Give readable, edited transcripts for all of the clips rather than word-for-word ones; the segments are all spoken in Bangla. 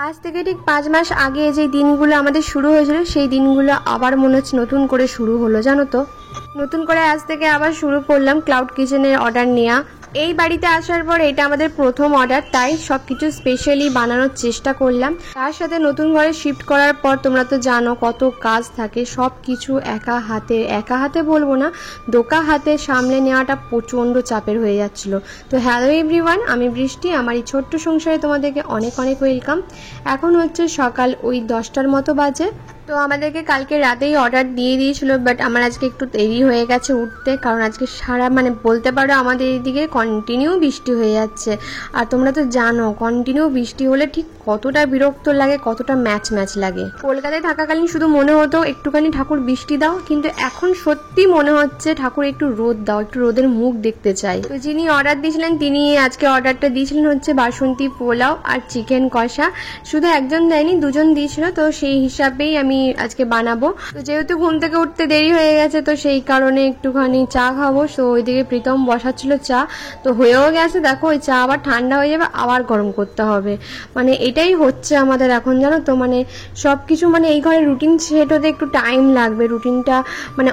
আজ থেকে ঠিক 5 মাস আগে যে দিনগুলো আমাদের শুরু হয়েছিল সেই দিনগুলো আবার মনে হচ্ছে নতুন করে শুরু হলো, জানো তো। নতুন করে আজ থেকে আবার শুরু করলাম ক্লাউড কিচেনের অর্ডার নেওয়া। এই বাড়িতে আসার পর এটা আমাদের প্রথম অর্ডার, তাই সবকিছু স্পেশালি বানানোর চেষ্টা করলাম। তার সাথে নতুন ঘরে শিফট করার পর তোমরা তো জানো কত কাজ থাকে, সব কিছু একা হাতে বলবো না, দোকা হাতে সামলে নেওয়াটা প্রচণ্ড চাপের হয়ে যাচ্ছিল। তো হ্যালো এভরিওয়ান, আমি বৃষ্টি, আমার এই ছোট্ট সংসারে তোমাদেরকে অনেক অনেক ওয়েলকাম। এখন হচ্ছে সকাল ওই 10টার মতো বাজে। তো আমাদেরকে কালকে রাতেই অর্ডার দিয়ে দিয়েছিল, বাট আমার আজকে একটু দেরি হয়ে গেছে উঠতে, কারণ আজকে সারা বলতে পারো আমাদের এইদিকে কন্টিনিউ বৃষ্টি হয়ে যাচ্ছে। আর তোমরা তো জানো কন্টিনিউ বৃষ্টি হলে ঠিক কতটা বিরক্ত লাগে, কতটা ম্যাচ লাগে। কলকাতায় থাকাকালীন শুধু মনে হতো একটুখানি ঠাকুর বৃষ্টি দাও, কিন্তু এখন সত্যি মনে হচ্ছে ঠাকুর একটু রোদ দাও, একটু রোদের মুখ দেখতে চাই। তো যিনি অর্ডার দিয়েছিলেন তিনি আজকে অর্ডারটা দিয়েছিলেন হচ্ছে বাসন্তী পোলাও আর চিকেন কষা। শুধু একজন দেয়নি, দুজন দিয়েছিল, তো সেই হিসাবেই আমি আজকে বানাবো। তো যেহেতু ঘুম থেকে উঠতে দেরি হয়ে গেছে, তো সেই কারণে একটুখানি চা খাবো। তো ওইদিকে প্রীতম বসাচ্ছিল চা, তো হয়েও গেছে। দেখো ওই চা আবার ঠান্ডা হয়ে যাবে, আবার গরম করতে হবে। এটাই হচ্ছে আমাদের এখন, জানো তো। সব কিছু এই ঘরে রুটিন সেট হতে একটু টাইম লাগবে। রুটিনটা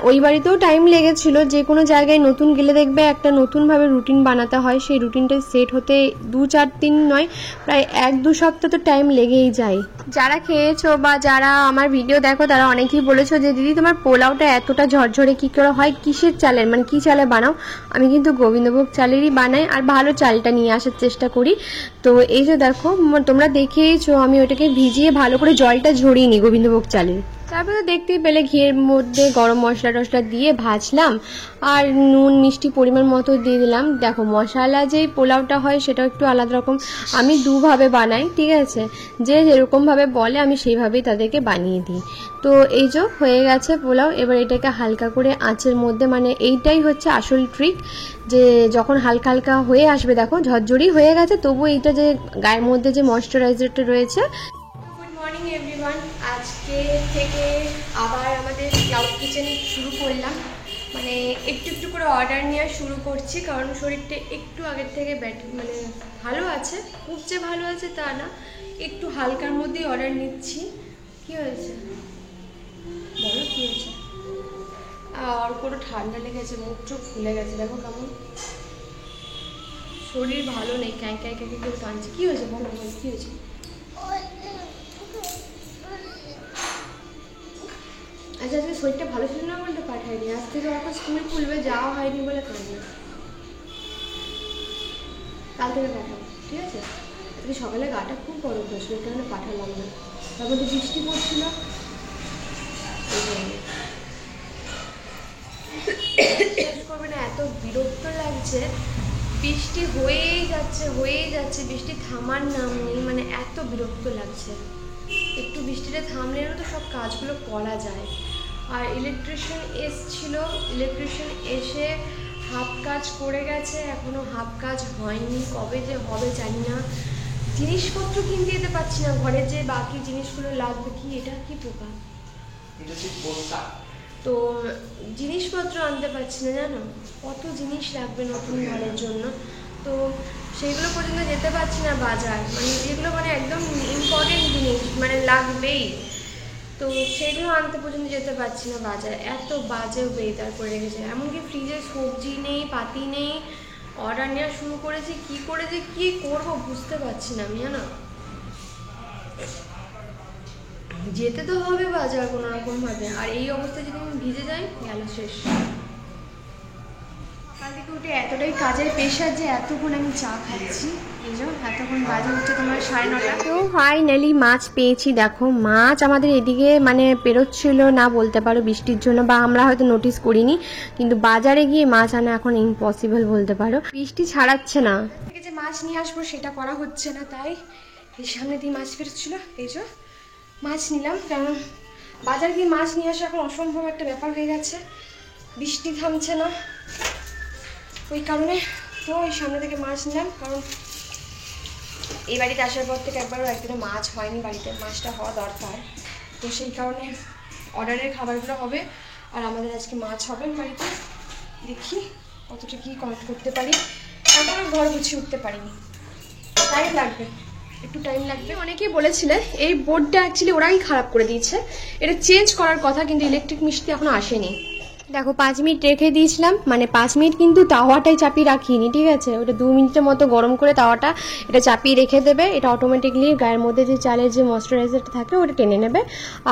ওই বাড়িতেও টাইম লেগেছিল। যে কোনো জায়গায় নতুন গেলে দেখবে একটা নতুনভাবে রুটিন বানাতে হয়, সেই রুটিনটা সেট হতে 2-4 দিন নয়, প্রায় 1-2 সপ্তাহ তো টাইম লেগেই যায়। যারা খেয়েছো বা যারা আমার ভিডিও দেখো তারা অনেকেই বলেছো যে দিদি তোমার পোলাওটা এতটা ঝরঝরে কি করে হয়, কিসের চালের কি চালে বানাও। আমি কিন্তু গোবিন্দভোগ চালেরই বানাই, আর ভালো চালটা নিয়ে আসার চেষ্টা করি। তো এই যে দেখো, তোমরা দেখেইছো আমি ওটাকে ভিজিয়ে ভালো করে জলটা ঝরিয়ে নিই গোবিন্দভোগ চালের। তারপরে দেখতেই পেলে ঘিয়ের মধ্যে গরম মশলা টশলা দিয়ে ভাজলাম, আর নুন মিষ্টি পরিমাণ মতো দিয়ে দিলাম। দেখো মশলা যেই পোলাওটা হয় সেটাও একটু আলাদা রকম, আমি দুভাবে বানাই, ঠিক আছে। যে যেরকমভাবে বলে আমি সেইভাবেই তাদেরকে বানিয়ে দিই। তো এই যে হয়ে গেছে পোলাও। এবার এটাকে হালকা করে আঁচের মধ্যে, এইটাই হচ্ছে আসল ট্রিক, যে যখন হালকা হালকা হয়ে আসবে, দেখো ঝরঝরি হয়ে গেছে, তবু এইটা যে গায়ের মধ্যে যে ময়েশ্চারাইজারটা রয়েছে। গুড মর্নিং এভরিওয়ান, আজকে থেকে আবার আমাদের ক্লাউড কিচেন শুরু করলাম। একটু একটু করে অর্ডার নেওয়া শুরু করছি, কারণ শরীরটা একটু আগের থেকে ভালো আছে। খুব যে ভালো আছে তা না, একটু হালকার মধ্যেই অর্ডার নিচ্ছি। কি হয়েছে বলো, কি হয়েছে? আর কোনো ঠান্ডা লেগেছে, মুখ চোখ ফুলে গেছে, দেখো কেমন। শরীর ভালো নেই, ক্যাঁ ক্যাঁ ক্যাঁ কেউ টানছে। কি হয়েছে বলো, কি হয়েছে? আচ্ছা, আজকে শরীরটা ভালো ছিল না বলতে পাঠাইনি, আজ থেকে এখন স্কুল খুলবে, যাওয়া হয়নি বলে কান্না। কাল থেকে পাঠাবো, ঠিক আছে। আজকে সকালে গাটা খুব গরম হয়েছিল, ওই কারণে পাঠালাম না। তার মধ্যে বৃষ্টি পড়ছিল, করবে না, এত বিরক্ত লাগছে। বৃষ্টি হয়েই যাচ্ছে, বৃষ্টি থামার নাম নেই। এত বিরক্ত লাগছে। একটু বৃষ্টিটা থামলেও তো সব কাজগুলো করা যায়। আর ইলেকট্রিশিয়ান ইলেকট্রিশিয়ান এসে হাফ কাজ করে গেছে, এখনো হাফ কাজ হয়নি, কবে যে হবে জানি না। জিনিসপত্র কিনতে যেতে পারছি না, ঘরে যে বাকি জিনিসগুলো লাগবে। কি এটা, কি পোকা? তো জিনিসপত্র আনতে পারছি না, জানো কত জিনিস লাগবে নতুন ঘরের জন্য। তো সেইগুলো পর্যন্ত যেতে পারছি না বাজার, যেগুলো একদম ইম্পর্টেন্ট জিনিস লাগবেই, তো সেগুলো আনতে পর্যন্ত যেতে পারছি না বাজার। এত বাজে ওয়েদার করে রেখেছে, এমনকি ফ্রিজে সবজি নেই, পাতি নেই। অর্ডার নেওয়া শুরু করেছি, কি করে যে কি করবো বুঝতে পারছি না আমি, জানো। যেতে তো হবে বাজার কোনো রকম ভাবে, আর এই অবস্থায় যদি আমি ভিজে যাই, গেল শেষ। সকাল থেকে উঠে এতটাই কাজের প্রেশার যে এতক্ষণ আমি চা খাচ্ছি। এতক্ষণ বাজে হচ্ছে তোমার 9:30। তো ফাইনালি মাছ পেয়েছি। দেখো মাছ আমাদের এদিকে পেরোচ্ছিল না বলতে পারো বৃষ্টির জন্য, বা আমরা হয়তো নোটিস করিনি, কিন্তু বাজারে গিয়ে মাছ আনা এখন ইম্পসিবল বলতে পারো, বৃষ্টি ছাড়াচ্ছে না। যে মাছ নিয়ে আসবো সেটা করা হচ্ছে না, তাই এই সামনে দিয়ে মাছ বেরোচ্ছিল, এই যে মাছ নিলাম। কারণ বাজার গিয়ে মাছ নিয়ে আসা এখন অসম্ভব একটা ব্যাপার হয়ে গেছে, বৃষ্টি থামছে না, ওই কারণে। তো এই সামনে থেকে মাছ নিলাম, কারণ এই বাড়িতে আসার পর থেকে একবারও একদিনও মাছ হয়নি বাড়িতে, মাছটা হওয়া দরকার। তো সেই কারণে অর্ডারের খাবারগুলো হবে, আর আমাদের আজকে মাছ হবে বাড়িতে। দেখি কতটা কি কমেন্ট করতে পারি। এখনও ঘর গুছিয়ে উঠতে পারিনি, টাইম লাগবে। একটু টাইম লাগবে। অনেকেই বলেছিলেন এই বোর্ডটা অ্যাকচুয়ালি ওরাই খারাপ করে দিয়েছে, এটা চেঞ্জ করার কথা, কিন্তু ইলেকট্রিক মিস্ত্রি এখনো আসেনি। দেখো 5 মিনিট রেখে দিয়েছিলাম, মানে 5 মিনিট কিন্তু তাওয়াটাই চাপিয়ে রাখিনি, ঠিক আছে, ওটা 2 মিনিটের মতো গরম করে তাওয়াটা এটা চাপিয়ে রেখে দেবে, এটা অটোমেটিকলি গায়ের মধ্যে যে চালের যে ময়েশ্চারাইজারটা থাকে ওটা টেনে নেবে।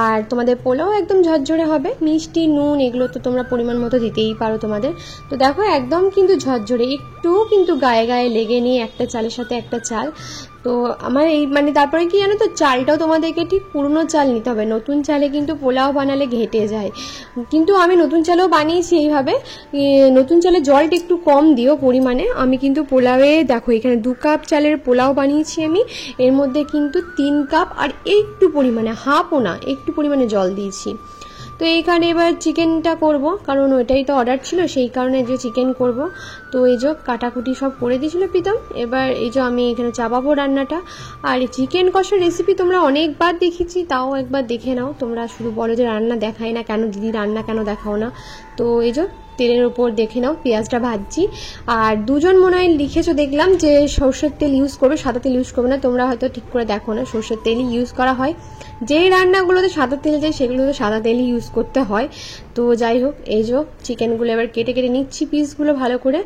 আর তোমাদের পোলাও একদম ঝরঝরে হবে। মিষ্টি নুন এগুলো তো তোমরা পরিমাণ মতো দিতেই পারো তোমাদের। তো দেখো একদম কিন্তু ঝরঝরে, একটু কিন্তু গায়ে গায়ে লেগে নিয়ে একটা চালের সাথে একটা চাল। তো আমার এই মানে তারপরে কি জানো তো, চালটাও তোমাদেরকে ঠিক পুরনো চাল নিতে হবে, নতুন চালে কিন্তু পোলাও বানালে ঘেটে যায়। কিন্তু আমি নতুন চালেও বানিয়েছি এইভাবে, নতুন চালে জলটা একটু কম দিও পরিমাণে। আমি কিন্তু পোলাওয়ে দেখো এখানে 2 কাপ চালের পোলাও বানিয়েছি আমি, এর মধ্যে কিন্তু 3 কাপ আর একটু পরিমাণে, হাফও না, একটু পরিমাণে জল দিয়েছি। তো এইখানে এবার চিকেনটা করব, কারণ ওইটাই তো অর্ডার ছিল, সেই কারণে যে চিকেন করব। তো এই যে কাটাকুটি সব করে দিয়েছিল প্রীতম। এবার এই যে আমি এখানে চাপাবো রান্নাটা। আর চিকেন কষার রেসিপি তোমরা অনেকবার দেখেছি, তাও একবার দেখে নাও। তোমরা শুধু বলো যে রান্না দেখাই না কেন দিদি, রান্না কেন দেখাও না। তো এই যে তেলের উপর দেখে নাও পেঁয়াজটা ভাজছি। আর দুজন মনে হয় লিখেছো দেখলাম যে সর্ষের তেল ইউজ করবে, সাদা তেল ইউজ করবে না। তোমরা হয়তো ঠিক করে দেখো না, সর্ষের তেলই ইউজ করা হয়। যেই রান্নাগুলোতে সাদা তেল যায় সেগুলোতে সাদা তেলই ইউজ করতে হয়। তো যাই হোক, এই যে চিকেনগুলো এবার কেটে কেটে নিচ্ছি পিসগুলো ভালো করে,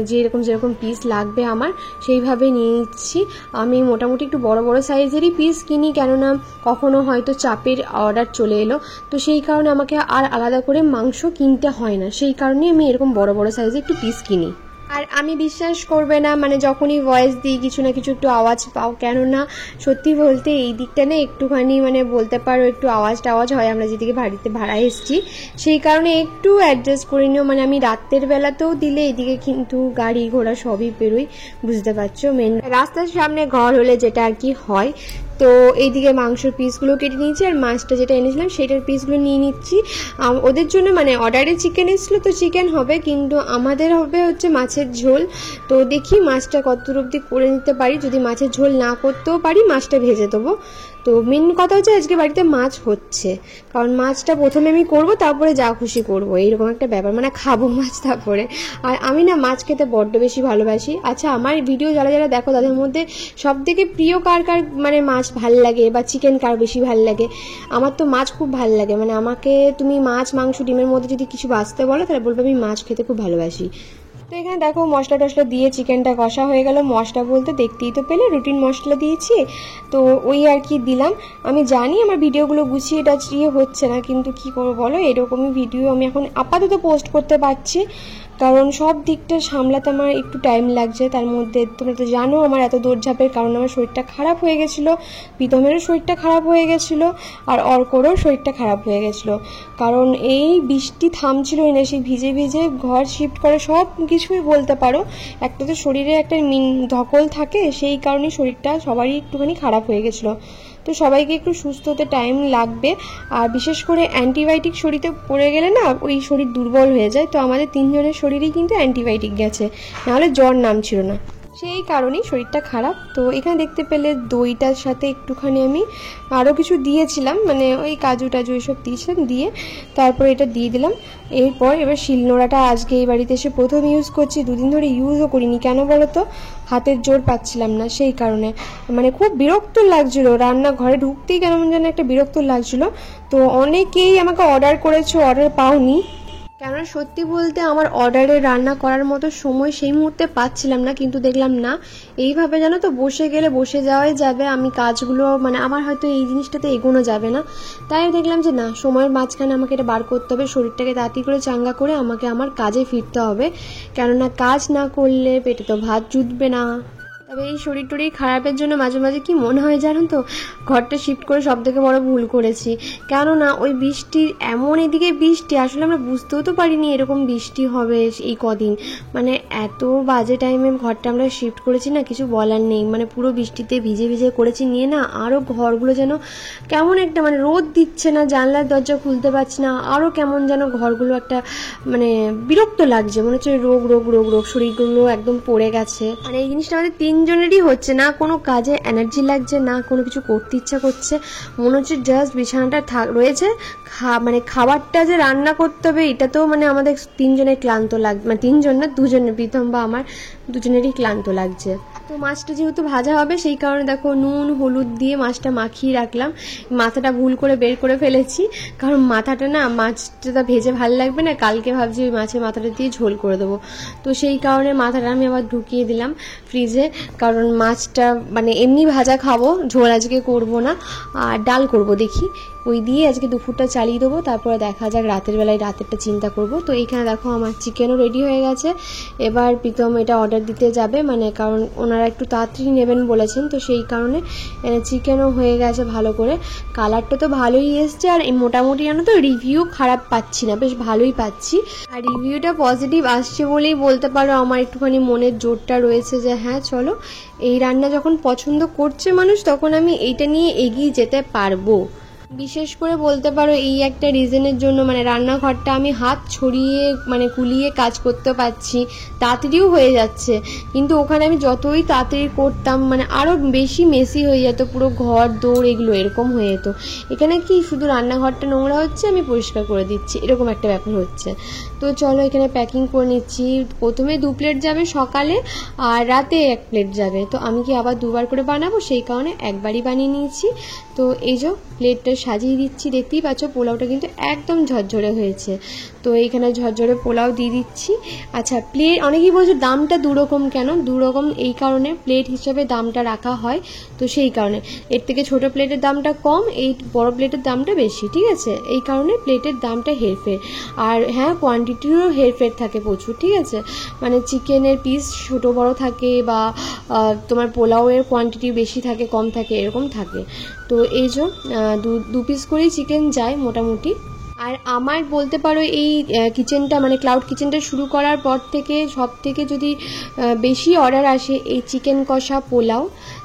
যেরকম পিস লাগবে আমার সেইভাবে নিয়ে নিচ্ছি। আমি মোটামুটি একটু বড় বড় সাইজেরই পিস কিনি, কেননা কখনো হয়তো চাপের অর্ডার চলে এলো, তো সেই কারণে আমাকে আর আলাদা করে মাংস কিনতে হয় না, সেই কারণে আমি এরকম বড় বড় সাইজের একটু পিস কিনি। আর আমি বিশ্বাস করবে না, মানে যখনই ভয়েস দিই কিছু না কিছু একটু আওয়াজ পাও, কেননা সত্যি বলতে এই দিকটা না একটুখানি মানে বলতে পারো একটু আওয়াজ টাওয়াজ হয়, আমরা যেদিকে বাড়িতে ভাড়া এসেছি সেই কারণে একটু অ্যাডজাস্ট করে নিও। মানে আমি রাতের বেলাতেও দিলে এদিকে কিন্তু গাড়ি ঘোড়া সবই বেরোই, বুঝতে পারছো, মেন রাস্তার সামনে ঘর হলে যেটা আর কি হয়। তো এইদিকে মাংসের পিসগুলো কেটে নিয়েছি, আর মাছটা যেটা এনেছিলাম সেটার পিসগুলো নিয়ে নিচ্ছি। ওদের জন্য মানে অর্ডারে চিকেন এসেছিলো, তো চিকেন হবে, কিন্তু আমাদের হবে হচ্ছে মাছের ঝোল। তো দেখি মাছটা কতদূর অবধি করে নিতে পারি, যদি মাছের ঝোল না করতেও পারি মাছটা ভেজে দেবো। তো মেন কথা হচ্ছে আজকে বাড়িতে মাছ হচ্ছে, কারণ মাছটা প্রথমে আমি করব, তারপরে যা খুশি করব, এইরকম একটা ব্যাপার, মানে খাবো মাছ তারপরে। আর আমি না মাছ খেতে বড্ড বেশি ভালোবাসি। আচ্ছা, আমার ভিডিও যারা যারা দেখো তাদের মধ্যে সব থেকে প্রিয় কার কার মানে মাছ ভাল লাগে বা চিকেন কার বেশি ভাল লাগে? আমার তো মাছ খুব ভাল লাগে, মানে আমাকে তুমি মাছ মাংস ডিমের মধ্যে যদি কিছু বাঁচতে বলো তাহলে বলবো আমি মাছ খেতে খুব ভালোবাসি। তো এখানে দেখো মশলা টশলা দিয়ে চিকেনটা কষা হয়ে গেল। মশলা বলতে দেখতেই তো পেলে রুটিন মশলা দিয়েছি, তো ওই আর কি দিলাম। আমি জানি আমার ভিডিওগুলো গুছিয়ে টাছিয়ে হচ্ছে না, কিন্তু কি করবো বলো, এরকমই ভিডিও আমি এখন আপাতত পোস্ট করতে পারছি, কারণ সব দিকটা সামলাতে আমার একটু টাইম লাগছে। তার মধ্যে তোমরা তো জানো আমার এত দৌড়ঝাঁপের কারণে আমার শরীরটা খারাপ হয়ে গেছিলো, প্রীতমেরও শরীরটা খারাপ হয়ে গেছিলো, আর অর্করও শরীরটা খারাপ হয়ে গেছিলো, কারণ এই বৃষ্টি থামছিলই না, সেই ভিজে ভিজে ঘর শিফট করে সব কিছুই বলতে পারো। একটা তো শরীরে একটা ধকল থাকে, সেই কারণেই শরীরটা সবারই একটুখানি খারাপ হয়ে গেছিলো। তো সবাইকে একটু সুস্থ হতে টাইম লাগবে, আর বিশেষ করে অ্যান্টিবায়োটিক শরীরে পড়ে গেলে না ওই শরীর দুর্বল হয়ে যায়। তো আমাদের 3 জনের শরীরেই কিন্তু অ্যান্টিবায়োটিক গেছে, নাহলে জ্বর নামছিল না, সেই কারণেই শরীরটা খারাপ। তো এখানে দেখতে পেলে দইটার সাথে একটুখানি আমি আরও কিছু দিয়েছিলাম, মানে ওই কাজু টাজু এসব দিয়েছিলাম, দিয়ে তারপর এটা দিয়ে দিলাম। এবার শিলনোড়াটা আজকে এই বাড়িতে এসে প্রথম ইউজ করছি, 2 দিন ধরে ইউজও করিনি, কেন বলো তো, হাতের জোর পাচ্ছিলাম না, সেই কারণে মানে খুব বিরক্ত লাগছিল, রান্নাঘরে ঢুকতেই কেমন যেন একটা বিরক্ত লাগছিল। তো অনেকেই আমাকে অর্ডার করেছো, অর্ডার পাওনি, কেননা সত্যি বলতে আমার অর্ডারে রান্না করার মতো সময় সেই মুহূর্তে পাচ্ছিলাম না, কিন্তু দেখলাম না এইভাবে জানো তো বসে গেলে বসে যাওয়াই যাবে, আমি কাজগুলো মানে আমার হয়তো এই জিনিসটাতে এগোনো যাবে না, তাই দেখলাম যে না, সময়ের মাঝখানে আমাকে এটা বার করতে হবে, শরীরটাকে তাড়াতাড়ি করে চাঙ্গা করে আমাকে আমার কাজে ফিরতে হবে, কেননা কাজ না করলে পেটে তো ভাত জুটবে না। তবে এই শরীর টরীর খারাপের জন্য মাঝে মাঝে কি মনে হয় জানো তো, ঘরটা শিফট করে সব থেকে বড় ভুল করেছি, কেননা ওই বৃষ্টির এমন এদিকে বৃষ্টি, আসলে আমরা বুঝতেও তো পারিনি এরকম বৃষ্টি হবে এই কদিন, মানে এত বাজে টাইমে ঘরটা আমরা শিফট করেছি না, কিছু বলার নেই, মানে পুরো বৃষ্টিতে ভিজে ভিজে করেছি নিয়ে না, আরও ঘরগুলো যেন কেমন একটা মানে রোদ দিচ্ছে না, জানলার দরজা খুলতে পারছি না, আরও কেমন যেন ঘরগুলো একটা মানে বিরক্ত লাগছে, মনে হচ্ছে রোগ রোগ রোগ রোগ, শরীরগুলো একদম পড়ে গেছে। মানে এই জিনিসটা আমাদের 3 জনেরই হচ্ছে, না কোনো কাজে এনার্জি লাগছে, না কোনো কিছু করতে ইচ্ছা করছে, মনে হচ্ছে জাস্ট বিছানাটা রয়েছে, মানে খাবারটা যে রান্না করতে হবে এটা তো মানে আমাদের 3 জনের ক্লান্ত লাগছে, মানে 3 জন না 2 জনের, প্রীতম বা আমার 2 জনেরই ক্লান্ত লাগছে। তো তো মাছটা যেহেতু ভাজা হবে সেই কারণে দেখো নুন হলুদ দিয়ে মাছটা মাখিয়ে রাখলাম। মাথাটা ভুল করে বের করে ফেলেছি, কারণ মাথাটা না মাছটা ভেজে ভালো লাগবে না, কালকে ভাবছি ওই মাছের মাথাটা দিয়ে ঝোল করে দেবো। তো সেই কারণে মাথাটা আমি আবার ঢুকিয়ে দিলাম ফ্রিজে, কারণ মাছটা মানে এমনি ভাজা খাবো, ঝোল আজকে করব না, আর ডাল করব দেখি, ওই দিয়ে আজকে দুপুরটা চালিয়ে দেবো, তারপরে দেখা যাক রাতের বেলায় রাতেরটা চিন্তা করব। তো এইখানে দেখো আমার চিকেনও রেডি হয়ে গেছে। এবার প্রীতম এটা অর্ডার দিতে যাবে, মানে কারণ ওনারা একটু তাড়াতাড়ি নেবেন বলেছেন, তো সেই কারণে চিকেনও হয়ে গেছে ভালো করে। কালারটা তো ভালোই এসছে, আর মোটামুটি জানো তো রিভিউ খারাপ পাচ্ছি না, বেশ ভালোই পাচ্ছি। আর রিভিউটা পজিটিভ আসছে বলেই বলতে পারো আমার একটুখানি মনের জোরটা রয়েছে যে হ্যাঁ চলো, এই রান্না যখন পছন্দ করছে মানুষ তখন আমি এইটা নিয়ে এগিয়ে যেতে পারবো। বিশেষ করে বলতে পারো এই একটা রিজনের জন্য, মানে রান্নাঘরটা আমি হাত ছড়িয়ে মানে কুলিয়ে কাজ করতে পারছি, তাড়াতাড়িও হয়ে যাচ্ছে। কিন্তু ওখানে আমি যতই তাড়াতাড়ি করতাম মানে আরও বেশি মেসি হয়ে যেত, পুরো ঘর দৌড় এগুলো এরকম হয়ে যেত। এখানে কি শুধু রান্নাঘরটা নোংরা হচ্ছে, আমি পরিষ্কার করে দিচ্ছি, এরকম একটা ব্যাপার হচ্ছে। তো চলো এখানে প্যাকিং করে নিচ্ছি। প্রথমে 2 প্লেট যাবে সকালে, আর রাতে 1 প্লেট যাবে। তো আমি কি আবার 2বার করে বানাবো, সেই কারণে একবারই বানিয়ে নিয়েছি। তো এই যে প্লেটটা সাজিয়ে দিচ্ছি, দেখতেই পাচ্ছ পোলাওটা কিন্তু একদম ঝরঝরে হয়েছে। তো এইখানে ঝরঝরে পোলাও দিয়ে দিচ্ছি। আচ্ছা প্লেট, অনেকেই বলছে দামটা দুরকম কেন, দুরকম এই কারণে প্লেট হিসেবে দামটা রাখা হয়, তো সেই কারণে এর থেকে ছোট প্লেটের দামটা কম, এই বড় প্লেটের দামটা বেশি, ঠিক আছে, এই কারণে প্লেটের দামটা হেরফের। আর হ্যাঁ কোয়ান্টিটিরও হেরফের থাকে প্রচুর, ঠিক আছে, মানে চিকেনের পিস ছোটো বড় থাকে, বা তোমার পোলাওয়ের কোয়ান্টিটি বেশি থাকে কম থাকে এরকম থাকে। তো এই যে 2 পিস করেই চিকেন যায় মোটামুটি। আর আমার বলতে পারো এই কিচেনটা মানে ক্লাউড কিচেনটা শুরু করার পর থেকে সব থেকে যদি বেশি অর্ডার আসে এই চিকেন কষা পোলাও,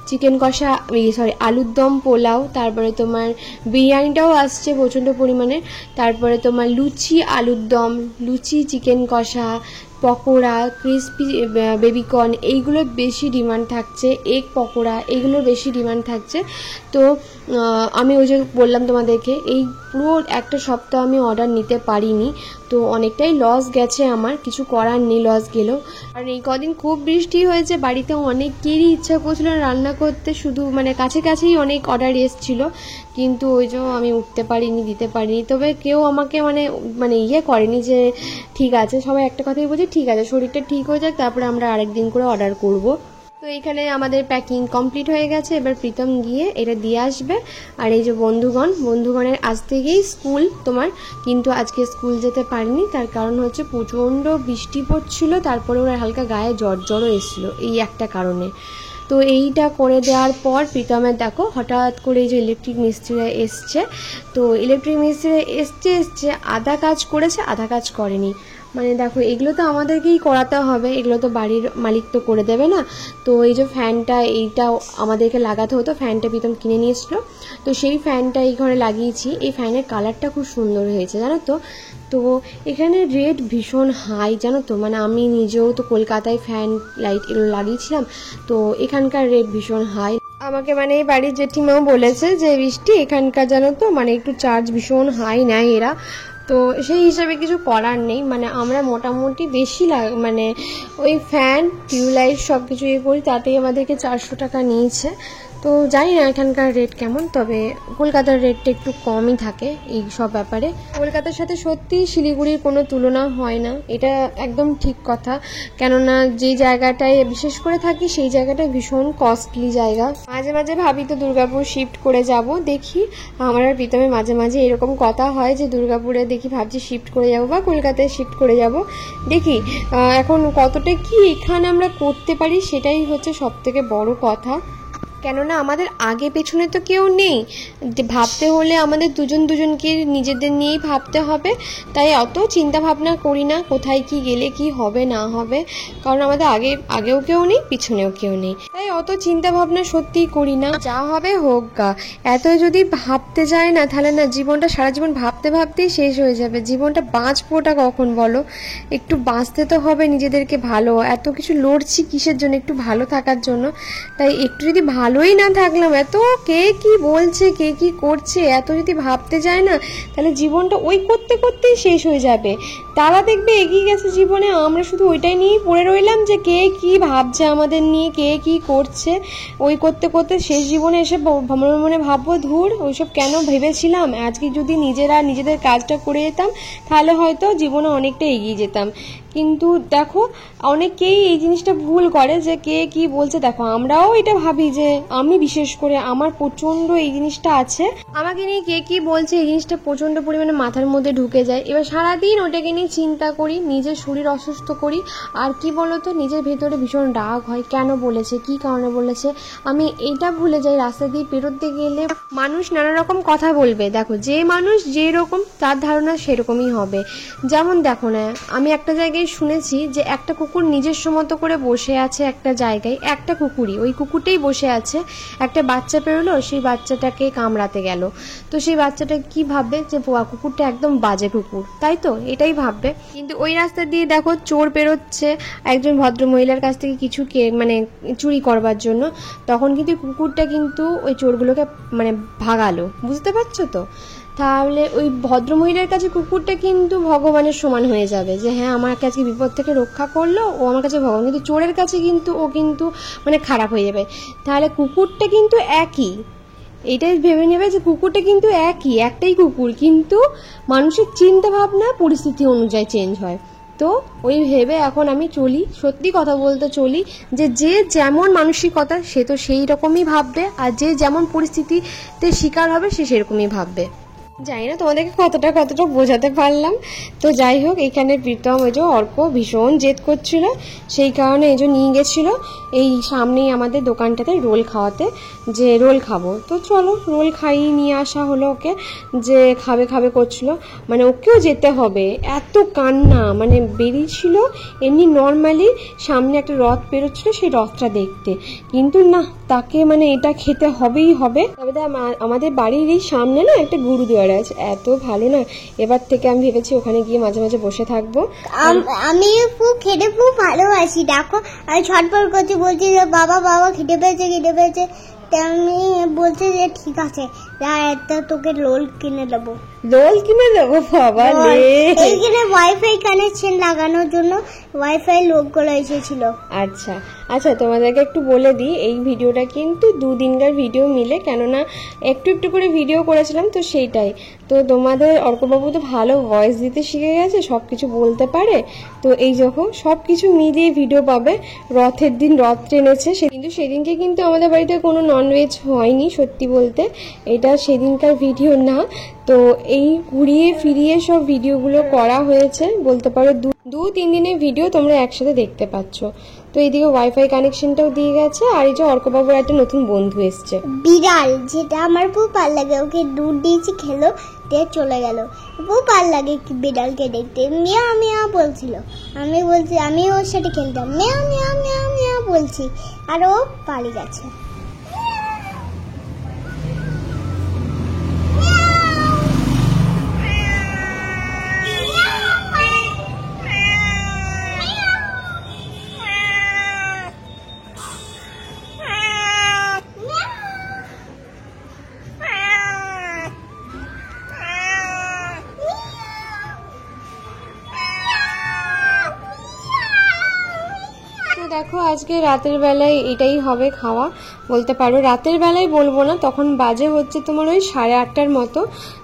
চিকেন কষা আলুর দম পোলাও, তারপরে তোমার বিরিয়ানিটাও আসছে প্রচণ্ড পরিমাণে, তারপরে তোমার লুচি আলুর দম, লুচি চিকেন কষা, পকোড়া, ক্রিসপি বেবিকর্ন এইগুলোর বেশি ডিমান্ড থাকছে, এগ পকোড়া এইগুলোর বেশি ডিমান্ড থাকছে। তো আমি ওই যে বললাম তোমাদেরকে এই পুরো একটা সপ্তাহ আমি অর্ডার নিতে পারিনি, তো অনেকটাই লস গেছে আমার, কিছু করার নেই, লস গেলেও। আর এই কদিন খুব বৃষ্টি হয়েছে, বাড়িতে অনেকেরই ইচ্ছা করছিল রান্না করতে, শুধু মানে কাছে কাছেই অনেক অর্ডার এসেছিলো, কিন্তু ওই যে আমি উঠতে পারিনি, দিতে পারিনি। তবে কেউ আমাকে মানে ইয়ে করেনি যে ঠিক আছে, সবাই একটা কথাই বলছে ঠিক আছে শরীরটা ঠিক হয়ে যাক তারপরে আমরা আরেকদিন করে অর্ডার করব। তো এখানে আমাদের প্যাকিং কমপ্লিট হয়ে গেছে, এবার প্রীতম গিয়ে এটা দিয়ে আসবে। আর এই যে বন্ধুগণের আজ থেকেই স্কুল তোমার, কিন্তু আজকে স্কুল যেতে পারিনি, তার কারণ হচ্ছে প্রচণ্ড বৃষ্টি পড়ছিল, তারপরে ওরা হালকা গায়ে জ্বরও এসেছিলো এই একটা কারণে। তো এইটা করে দেওয়ার পর প্রীতমের দেখো হঠাৎ করে এই যে ইলেকট্রিক মিস্ত্রিরা এসছে, তো ইলেকট্রিক মিস্ত্রিরা এসছে আধা কাজ করেছে আধা কাজ করেনি, মানে দেখো এগুলো তো আমাদেরকেই করাতে হবে, এগুলো তো বাড়ির মালিক তো করে দেবে না। তো এই যে ফ্যানটা এইটাও আমাদেরকে লাগাতে হতো, ফ্যানটা প্রীতম কিনে নিয়েছিল, তো সেই ফ্যানটা এই ঘরে লাগিয়েছি। এই ফ্যানের কালারটা খুব সুন্দর হয়েছে জানো তো। তো এখানে রেট ভীষণ হাই জানো তো, মানে আমি নিজেও তো কলকাতায় ফ্যান লাইট এগুলো লাগিয়েছিলাম, তো এখানকার রেট ভীষণ হাই। আমাকে মানে এই বাড়ির জেঠিমাও বলেছে যে বৃষ্টি এখানকার জানো তো মানে একটু চার্জ ভীষণ হাই নেয় এরা, তো সেই হিসাবে কিছু করার নেই, মানে আমরা মোটামুটি বেশি মানে ওই ফ্যান টিউবলাইট সব কিছু ইয়ে করি, তাতেই আমাদেরকে 400 টাকা নিয়েছে। তো জানি না এখানকার রেট কেমন, তবে কলকাতার রেটটা একটু কমই থাকে এই সব ব্যাপারে। কলকাতার সাথে সত্যিই শিলিগুড়ির কোনো তুলনা হয় না, এটা একদম ঠিক কথা, কেননা যে জায়গাটায় বিশেষ করে থাকি সেই জায়গাটা ভীষণ কস্টলি জায়গা। মাঝে মাঝে ভাবি তো দুর্গাপুর শিফট করে যাব, দেখি আমার আর প্রীতমে মাঝে মাঝে এরকম কথা হয় যে দুর্গাপুরে দেখি ভাবছি শিফট করে যাব বা কলকাতায় শিফট করে যাব, দেখি এখন কতটা কি এখানে আমরা করতে পারি সেটাই হচ্ছে সব থেকে বড় কথা। কেননা আমাদের আগে পেছনে তো কেউ নেই, ভাবতে হলে আমাদের দুজনকে নিজেদের নিয়েই ভাবতে হবে, তাই অত চিন্তা ভাবনা করি না কোথায় কি গেলে কি হবে না হবে, কারণ আমাদের আগেও কেউ নেই পিছনেও কেউ নেই, তাই অত চিন্তা ভাবনা সত্যিই করি না, যা হবে হোক গা। এত যদি ভাবতে যায় না তাহলে না জীবনটা সারা জীবন ভাবতে ভাবতেই শেষ হয়ে যাবে, জীবনটা বাঁচবোটা কখন বলো, একটু বাঁচতে তো হবে নিজেদেরকে ভালো, এত কিছু লড়ছি কিসের জন্য, একটু ভালো থাকার জন্য, তাই একটু যদি ভালো ভালোই না থাকলাম, এত কে কি বলছে কে কি করছে এত যদি ভাবতে যায় না, তাহলে জীবনটা ওই করতে করতেই শেষ হয়ে যাবে। তারা দেখবে এগিয়ে গেছে জীবনে, আমরা শুধু ওইটাই নিয়েই পড়ে রইলাম যে কে কি ভাবছে আমাদের নিয়ে, কে কি করছে। ওই করতে করতে শেষ জীবনে এসে মনে মনে ভাববো, ধুর ওইসব কেন ভেবেছিলাম। আজকে যদি নিজেরা নিজেদের কাজটা করে যেতাম তাহলে হয়তো জীবনে অনেকটা এগিয়ে যেতাম। কিন্তু দেখো অনেকেই এই জিনিসটা ভুল করে যে কে কি বলছে। দেখো আমরাও এটা ভাবি, যে আমি বিশেষ করে আমার প্রচন্ড এই জিনিসটা আছে, আমাকে নিয়ে কে কি বলছে এই জিনিসটা প্রচন্ড পরিমাণে মাথার মধ্যে ঢুকে যায়। এবার সারাদিন ওটাকে নিয়ে চিন্তা করি, নিজের শরীর অসুস্থ করি। আর কি বলতো, নিজের ভেতরে ভীষণ রাগ হয়, কেন বলেছে, কি কারণে বলেছে। আমি এইটা ভুলে যাই, রাস্তা দিয়ে পেরোতে গেলে মানুষ নানা রকম কথা বলবে। দেখো যে মানুষ যেরকম তার ধারণা সেরকমই হবে। যেমন দেখো না, আমি একটা জায়গায় শুনেছি যে একটা কুকুর নিজস্ব মতো করে বসে আছে একটা জায়গায়, একটা কুকুরই, ওই কুকুরটাই বসে আছে। একটা বাচ্চা পেরোলো, সেই বাচ্চাটাকে কামড়াতে গেল। তো সেই বাচ্চাটা কি ভাববে, যে কুকুরটা একদম বাজে কুকুর, তাই তো এটাই ভাববে। কিন্তু ওই রাস্তা দিয়ে দেখো চোর পেরোচ্ছে একজন ভদ্র মহিলার কাছ থেকে কিছু মানে চুরি করবার জন্য, তখন কিন্তু কুকুরটা কিন্তু ওই চোরগুলোকে মানে ভাগালো, বুঝতে পারছো তো। তাহলে ওই ভদ্রমহিলার কাছে কুকুরটা কিন্তু ভগবানের সমান হয়ে যাবে, যে হ্যাঁ আমার কাছে বিপদ থেকে রক্ষা করলো, ও আমার কাছে ভগবান। কিন্তু চোরের কাছে কিন্তু ও কিন্তু মানে খারাপ হয়ে যাবে। তাহলে কুকুরটা কিন্তু একই, এইটাই ভেবে নেবে যে কুকুরটা কিন্তু একই, একটাই কুকুর, কিন্তু মানুষের চিন্তা ভাবনা পরিস্থিতি অনুযায়ী চেঞ্জ হয়। তো ওই ভেবে এখন আমি চলি, সত্যি কথা বলতে চলি, যে যে যেমন মানসিকতা সে তো সেই রকমই ভাববে, আর যে যেমন পরিস্থিতিতে শিকার হবে সে সেরকমই ভাববে। জানি না তোমাদেরকে কতটা বোঝাতে পারলাম। তো যাই হোক, এখানে প্রীতম ওই যে অর্ক ভীষণ জেদ করছিল, সেই কারণে এই যে নিয়ে গেছিলো এই সামনেই আমাদের দোকানটাতে রোল খাওয়াতে, যে রোল খাবো। তো চলো রোল খাইয়ে নিয়ে আসা হলো ওকে, যে খাবে খাবে করছিল, মানে ওকেও যেতে হবে। এত কান্না, মানে বেরিয়েছিল এমনি নর্মালি, সামনে একটা রথ বেরোচ্ছিল সেই রথটা দেখতে, কিন্তু না তাকে মানে এটা খেতে হবেই হবে। তবে আমাদের বাড়ির এই সামনে না একটা গুরুদুয়ারা আছে, এত ভালো না। এবার থেকে আমি ভেবেছি ওখানে গিয়ে মাঝে মাঝে বসে থাকবো। আমি খুব খেতে খুব ভালোবাসি। দেখো আমি ছটফট করছি, বলছি যে বাবা বাবা খেতে পেয়েছে। আমি বলছে যে ঠিক আছে, তোকে রোল কিনে দেবো। বাবা এইখানে ওয়াইফাই কানেকশন লাগানোর জন্য ওয়াইফাই লোকগুলো এসেছিল। আচ্ছা আচ্ছা, তোমাদেরকে একটু বলে দিই, এই ভিডিওটা কিন্তু 2 দিনকার ভিডিও মিলে, কেননা একটু একটু করে ভিডিও করেছিলাম তো সেইটাই। তো তোমাদের অর্কবাবু তো ভালো ভয়েস দিতে শিখে গেছে, সব কিছু বলতে পারে। তো এই যখন সব কিছু মিলিয়ে ভিডিও পাবে। রথের দিন রথ টেনেছে, কিন্তু সেদিনকে কিন্তু আমাদের বাড়িতে কোনো ননভেজ হয়নি, সত্যি বলতে এটা সেদিনকার ভিডিও না। তো এই ঘুরিয়ে ফিরিয়ে সব ভিডিওগুলো করা হয়েছে, বলতে পারো 2-3 দিনের ভিডিও তোমরা একসাথে দেখতে পাচ্ছ। তো এইদিকে ওয়াইফাই কানেকশনটাও দিয়ে গেছে, আর এই যে অর্কবাবুর একটা নতুন বন্ধু এসছে বিড়াল, যেটা আমার খুব ভালো লাগে। ওকে দুধ দিয়েছি, খেলো, দিয়ে চলে গেল। খুব ভালো লাগে বিড়ালকে দেখতে, মিয়া মিয়া বলছিল। আমি বলছি আমি ওর সাথে খেলতাম, মিয়া মিয়া মিয়া মিয়া বলছি, আর ও পালিয়ে গেছে। দেখো আজকে রাতের বেলায় এটাই হবে খাওয়া, বলতে পারো। রাতের বেলায় বলবো না, তখন বাজে হচ্ছে তোমার ওই 8:30টার মতো।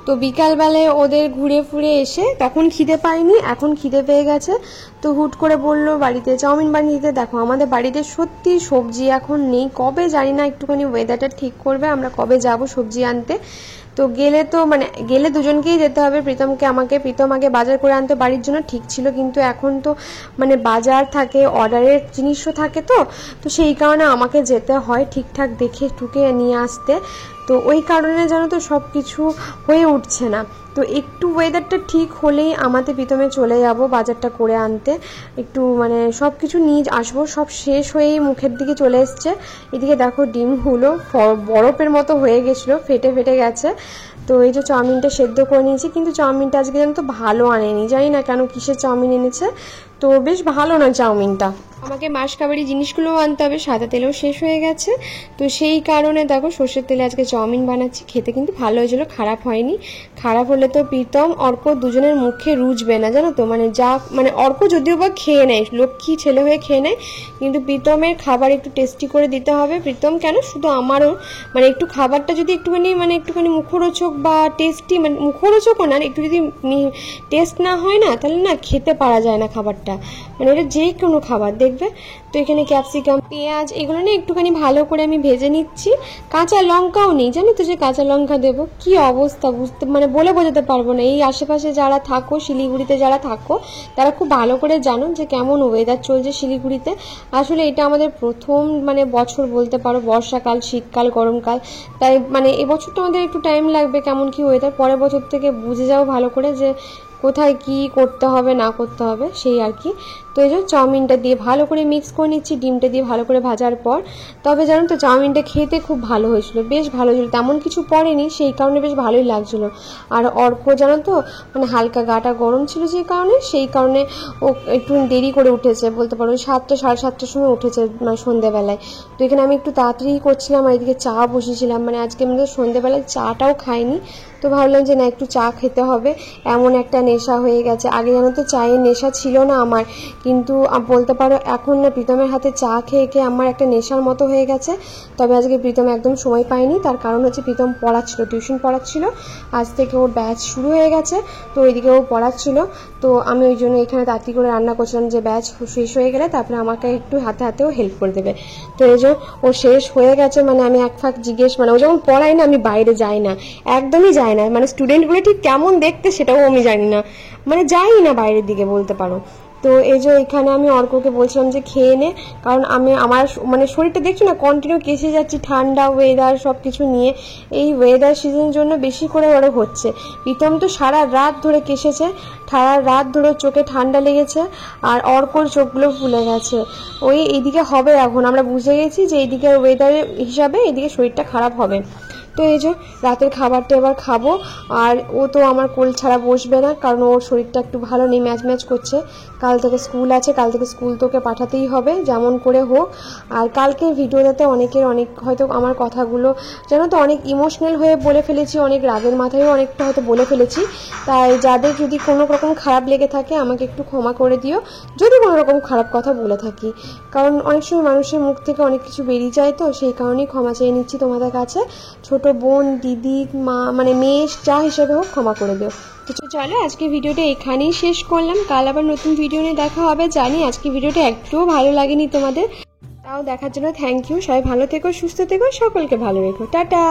তো বিকালবেলায় ওদের ঘুরে ফুরে এসে তখন খিদে পায়নি, এখন খিদে পেয়ে গেছে। তো হুট করে বললো বাড়িতে চাউমিন বানিয়ে দিতে। দেখো আমাদের বাড়িতে সত্যি সবজি এখন নেই, কবে জানি না একটুখানি ওয়েদারটা ঠিক করবে, আমরা কবে যাব সবজি আনতে। তো গেলে দুজনকেই যেতে হবে, প্রীতমকে আমাকে। প্রীতম আগে বাজার করে আনতে বাড়ির জন্য ঠিক ছিল, কিন্তু এখন তো মানে বাজার থাকে, অর্ডারের জিনিসও থাকে, তো সেই কারণে আমাকে যেতে হয় ঠিকঠাক দেখে টুকে নিয়ে আসতে। তো ওই কারণে জানো তো সব কিছু হয়ে উঠছে না। তো একটু ওয়েদারটা ঠিক হলেই আমাদের প্রীতমে চলে যাব বাজারটা করে আনতে, একটু মানে সব কিছু নিয়ে আসবো। সব শেষ হয়েই মুখের দিকে চলে এসছে। এদিকে দেখো ডিমগুলো বরফের মতো হয়ে গেছিলো, ফেটে গেছে। তো এই যে চাউমিনটা সেদ্ধ করে নিয়েছি, কিন্তু চাউমিনটা আজকে জানো তো ভালো আনেনি, জানি না কেন কিসের চাউমিন এনেছে। তো তো বেশ ভালো না চাউমিনটা। আমাকে মাসকাবারি জিনিসগুলো আনতে হবে, সাদা তেলও শেষ হয়ে গেছে, তো সেই কারণে দেখো সর্ষের তেলে আজকে চাউমিন বানাচ্ছি। খেতে কিন্তু ভালো হয়েছিল, খারাপ হয়নি। খারাপ হলে তো প্রীতম অর্ক দুজনের মুখে রুজবে না, জানো তো। মানে অর্ক যদিও বা খেয়ে নেয়, লক্ষ্মী ছেলে হয়ে খেয়ে নেয়, কিন্তু প্রীতমের খাবার একটু টেস্টি করে দিতে হবে। প্রীতম কেন, শুধু আমারও, মানে একটু খাবারটা যদি একটুখানি মুখরোচক বা টেস্টি, মানে মুখরোচকও না, একটু যদি টেস্ট না হয় না, তাহলে না খেতে পারা যায় না খাবারটা। মানে এটা যে কোনো খাবার দেখবে। তো এখানে ক্যাপসিকাম, পেঁয়াজ এগুলো না একটুখানি ভালো করে আমি ভেজে নিচ্ছি। কাঁচা লঙ্কাও নেই, জানো তো, যে কাঁচা লঙ্কা দেবো। কি অবস্থা মানে বলে বোঝাতে পারবো না। এই আশেপাশে যারা থাকো, শিলিগুড়িতে যারা থাকো, তারা খুব ভালো করে জানো যে কেমন ওয়েদার চলছে শিলিগুড়িতে। আসলে এটা আমাদের প্রথম বছর বলতে পারো, বর্ষাকাল, শীতকাল, গরমকাল। তাই এবছরটা আমাদের একটু টাইম লাগবে কেমন কি ওয়েদার। পরের বছর থেকে বুঝে যাও ভালো করে যে কোথায় কি করতে হবে না করতে হবে, সেই আর কি। তো এই যে চাউমিনটা দিয়ে ভালো করে মিক্স করে নিচ্ছি, ডিমটা দিয়ে ভালো করে ভাজার পর। তবে জানো তো, চাউমিনটা খেতে খুব ভালো হয়েছিল, বেশ ভালো হয়েছিল, তেমন কিছু পড়েনি, সেই কারণে বেশ ভালোই লাগছিল। আর অর্ক জানো তো, হালকা গাটা গরম ছিল, সেই কারণে ও একটু দেরি করে উঠেছে বলতে পারো, 7টা সাড়ে 7টার সময় উঠেছে, সন্ধ্যেবেলায়। তো এখানে আমি একটু তাড়াতাড়ি করছিলাম, আর এদিকে চা বসিয়েছিলাম। আজকে আমাদের সন্ধ্যেবেলায় চাটাও খাইনি, তো ভাবলাম যে না, একটু চা খেতে হবে। এমন একটা নেশা হয়ে গেছে। আগে জানো তো চায়ের নেশা ছিল না আমার, কিন্তু বলতে পারো এখন না, প্রীতমের হাতে চা খেয়ে খেয়ে আমার একটা নেশার মতো হয়ে গেছে। তবে আজকে প্রীতম একদম সময় পায়নি, তার কারণ হচ্ছে প্রীতম পড়াচ্ছিল, টিউশন পড়াচ্ছিল। আজ থেকে ওর ব্যাচ শুরু হয়ে গেছে, তো ওইদিকে ও পড়াচ্ছিল। তো আমি ওই জন্য এখানে তাড়াতাড়ি করে রান্না করছিলাম, যে ব্যাচ শেষ হয়ে গেলে তারপরে আমাকে একটু হাতে হাতেও হেল্প করে দেবে। তো এই যে ও শেষ হয়ে গেছে, আমি এক ফাঁক জিজ্ঞেস, ও যখন পড়ায় না, আমি বাইরে যাই না, একদমই যাই না। স্টুডেন্টগুলো ঠিক কেমন দেখতে সেটাও আমি জানি না, যাই না বাইরের দিকে বলতে পারো। তো এই যে এখানে আমি অর্ককে বলছিলাম যে খেয়ে নে, কারণ আমার শরীরটা দেখছো না, কন্টিনিউ কেসে যাচ্ছি, ঠান্ডা ওয়েদার সব কিছু নিয়ে। এই ওয়েদার সিজনের জন্য বেশি করে ওরা হচ্ছে। প্রীতম তো সারা রাত ধরে কেসেছে, সারা রাত ধরে চোখে ঠান্ডা লেগেছে, আর অর্কর চোখগুলো ফুলে গেছে। এইদিকে হবে, এখন আমরা বুঝে গেছি যে এইদিকে ওয়েদারের হিসাবে এইদিকে শরীরটা খারাপ হবে। তো এই যে রাতের খাবারটা এবার খাবো। আর ও তো আমার কোল ছাড়া বসবে না, কারণ ওর শরীরটা একটু ভালো নেই, ম্যাচ করছে। কাল থেকে স্কুল আছে, কাল থেকে স্কুল তোকে পাঠাতেই হবে যেমন করে হোক। আর কালকে ভিডিওটাতে অনেক হয়তো আমার কথাগুলো জানো তো অনেক ইমোশনাল হয়ে বলে ফেলেছি, অনেক রাগের মাথায়ও অনেকটা হয়তো বলে ফেলেছি। তাই যাদের যদি কোনো রকম খারাপ লেগে থাকে আমাকে একটু ক্ষমা করে দিও, যদি কোনো রকম খারাপ কথা বলে থাকি। কারণ অনেক সময় মানুষের মুখ থেকে অনেক কিছু বেরিয়ে যায়, তো সেই কারণেই ক্ষমা চেয়ে নিচ্ছি তোমাদের কাছে। ছোট বোন, দিদি, মা, মেয়ে যা হিসেবে হোক ক্ষমা করে দিও। তো চলো আজকে ভিডিওটা এখানেই শেষ করলাম, কাল আবার নতুন ভিডিও নিয়ে দেখা হবে। জানি আজকে ভিডিওটা একটুও ভালো লাগেনি তোমাদের, তাও দেখার জন্য থ্যাংক ইউ। সবাই ভালো থেকো, সুস্থ থেকো, সকলকে ভালো রেখো, টাটা।